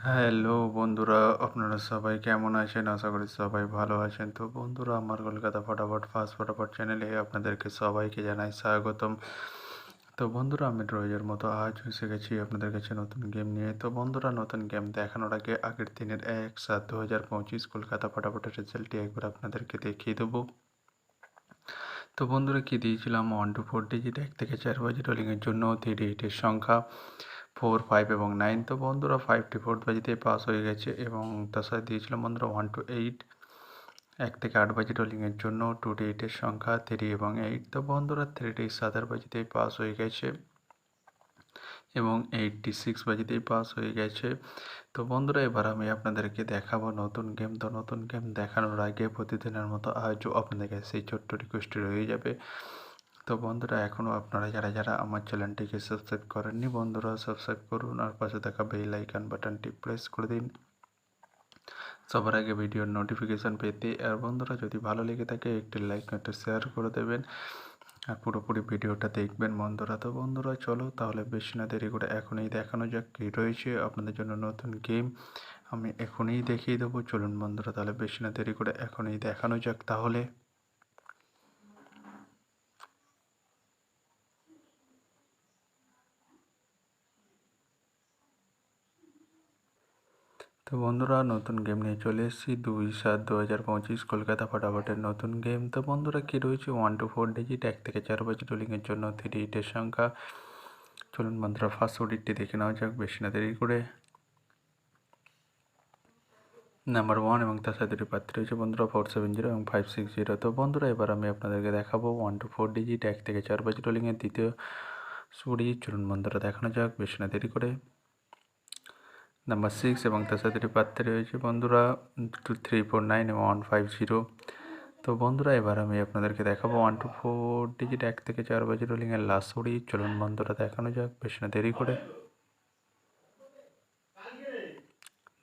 Hello বন্ধুরা, আপনারা সবাই কেমন আছেন? আশা করি সবাই ভালো আছেন। তো বন্ধুরা, আমার কলকাতা ফটাফট চ্যানেলে আপনাদেরকে সবাইকে জানাই স্বাগতম। তো বন্ধুরা, আমি রোজের মতো আজ এসে গেছি আপনাদের কাছে নতুন গেম নিয়ে। তো বন্ধুরা, নতুন গেম দেখানোর আগে আগের দিনের ১/৭/২০২৫ কলকাতা ফটাফটের রেজাল্টটি একবার আপনাদেরকে দেখিয়ে দেবো। তো বন্ধুরা, কি দিয়েছিলাম 1 to 4 ডিজিট 1 থেকে 4 বাজে রোলিংয়ের জন্য 3 এর সংখ্যা 4, 5 এবং 9। তো বন্ধুরা, 5টি 4 বাজিতেই পাস হয়ে গেছে এবং তার সাথে দিয়েছিলাম বন্ধুরা 1 to 8 1 থেকে 8 বাজে রোলিংয়ের জন্য 2 এর সংখ্যা 3 এবং 8। তো বন্ধুরা, 3 7 বাজিতেই পাস হয়ে গেছে এবং 86 বাজিতেই পাস হয়ে গেছে। তো বন্ধুরা, এবার আমি আপনাদেরকে দেখাবো নতুন গেম। তো নতুন গেম দেখানোর আগে প্রতিদিনের মতো আজও আপনাদের কাছে সেই ছোট্ট রিকোয়েস্টটি রয়ে যাবে। তো বন্ধুরা, এখনও আপনারা যারা আমার চ্যানেলটিকে সাবস্ক্রাইব করেননি বন্ধুরা, সাবস্ক্রাইব করুন আর পাশে থাকা বেল আইকন বাটনটি প্রেস করে দিন সবার আগে ভিডিওর নোটিফিকেশান পেতে। আর বন্ধুরা, যদি ভালো লেগে থাকে একটি লাইক একটা শেয়ার করে দেবেন আর পুরোপুরি ভিডিওটা দেখবেন বন্ধুরা। তো বন্ধুরা, চলো তাহলে বেশি না দেরি করে এখনই দেখানো যাক কী রয়েছে আপনাদের জন্য নতুন গেম। আমি এখনই দেখিয়ে দেবো। চলুন বন্ধুরা, তাহলে বেশি না দেরি করে এখনই দেখানো যাক তাহলে। তো বন্ধুরা, নতুন গেম নিয়ে চলে এসেছি 2/7/2025 কলকাতা ফটাফটের নতুন গেম। তো বন্ধুরা, কী রয়েছে 1 to 4 ডিজিট 1 থেকে 4 বাজে রোলিংয়ের জন্য 3 এর সংখ্যা। চলুন বন্ধুরা, ফার্স্ট অডিটটি দেখে নেওয়া যাক বেশি না দেরি করে। নাম্বার 1 এবং তার সাথে দুটি প্রার্থী রয়েছে বন্ধুরা 470 এবং 560। তো বন্ধুরা, এবার আমি আপনাদেরকে দেখাবো 1 to 4 ডিজিট 1 থেকে 4 বাজে রোলিংয়ের দ্বিতীয় ডিজিট। চলুন বন্ধুরা, দেখানো যাক বেশি না দেরি করে। নাম্বার 6 এবং তার সাথে দুটি প্রার্থী রয়েছে বন্ধুরা 2349 এবং 150। তো বন্ধুরা, এবার আমি আপনাদেরকে দেখাবো 1 to 4 ডিজিট 1 থেকে 4 বাজে রোলিংয়ের লাস্ট ডিজিট। চলুন বন্ধুরা, দেখানো যাক বেশি না দেরি করে।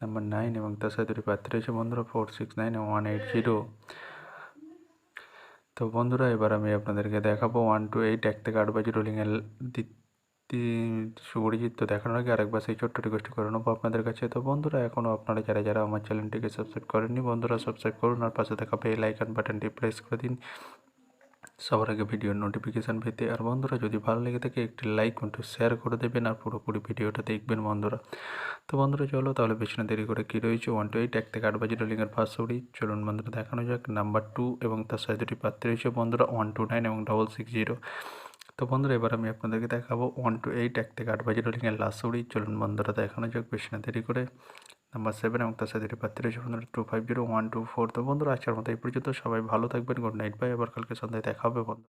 নাম্বার 9 এবং তার সাথে দুটি প্রার্থী রয়েছে বন্ধুরা 469 এবং 180। তো বন্ধুরা, এবার আমি আপনাদেরকে দেখাবো 1 to 8 1 থেকে 8 বাজে রোলিংয়ের সুপরিচিত। তো দেখানোর আগে আরেকবার সেই ছোট্ট রিকোয়েস্ট করে নেবো আপনাদের কাছে। তো বন্ধুরা, এখনও আপনারা যারা আমার চ্যানেলটিকে সাবস্ক্রাইব করেননি বন্ধুরা, সাবস্ক্রাইব করুন আর পাশে থাকা বেল আইকন বাটনটি প্রেস করে দিন সবার আগে ভিডিওর নোটিফিকেশান পেতে। আর বন্ধুরা, যদি ভালো লেগে থাকে একটি লাইক একটু শেয়ার করে দেবেন আর পুরোপুরি ভিডিওটা দেখবেন বন্ধুরা। তো বন্ধুরা, চলো তাহলে বেশি না দেরি করে কী রয়েছে 1 to 8 1 থেকে 8 বাজে রোলিংয়ের ফার্স্ট চলুন বন্ধুরা, দেখানো যাক। নাম্বার 2 এবং তার সাথে দুটি প্রার্থী রয়েছে বন্ধুরা 129 এবং 660। তো বন্ধুরা, এবার আমি আপনাদেরকে দেখাবো 1 to 8 1 থেকে 8 বাজে রোলিংয়ের লাস্ট চলুন বন্ধুরা, দেখানো যাক বেশি না দেরি করে। নাম্বার 7 এবং তার সাথে দুটি প্রার্থী রয়েছে বন্ধুরা 250 124। তো বন্ধুরা, আজকের মতো এই পর্যন্ত। সবাই ভালো থাকবেন। Good night, bye. আবার কালকে সন্ধ্যায় দেখা হবে বন্ধু।